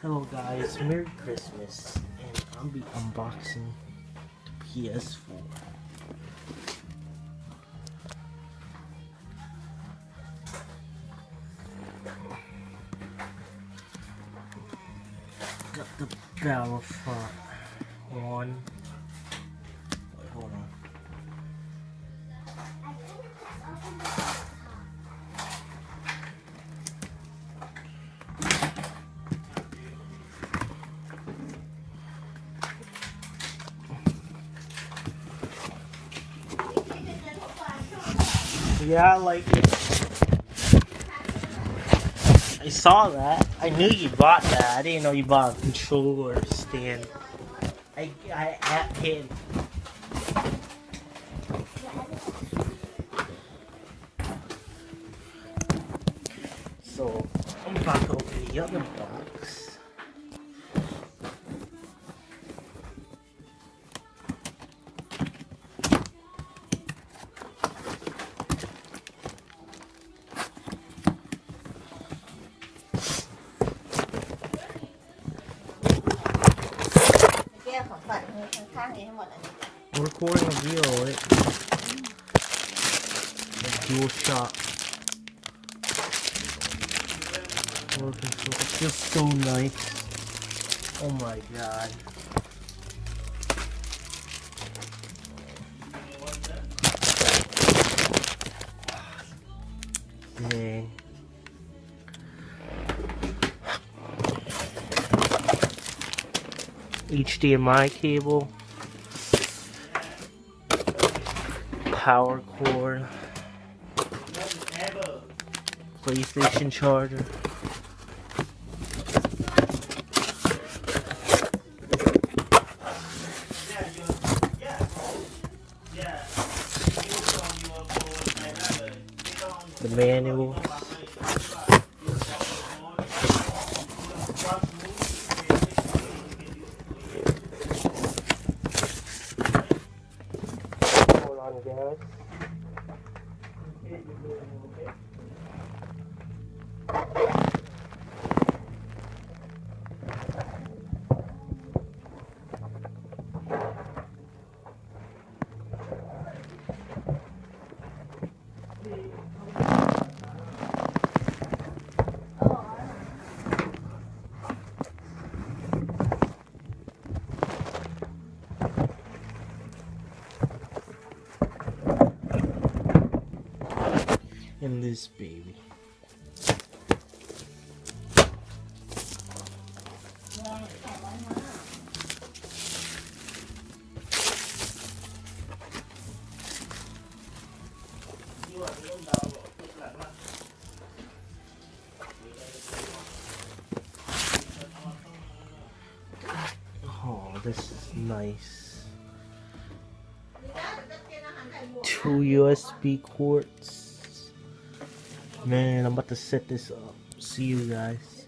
Hello guys, Merry Christmas, and I'll be unboxing the PS4. Got the Battlefront one. Wait, hold on. Yeah, I like it. I saw that. I knew you bought that. I didn't know you bought a controller stand. I hit. So I'm about to open the other box. I'm recording a video, right? Dual shot. It's just so nice. Oh my god. Dang. HDMI cable, power cord, PlayStation charger. The manual. Hold on, guys. And this baby. Oh, this is nice. 2 USB cords. Man, I'm about to set this up. See you guys.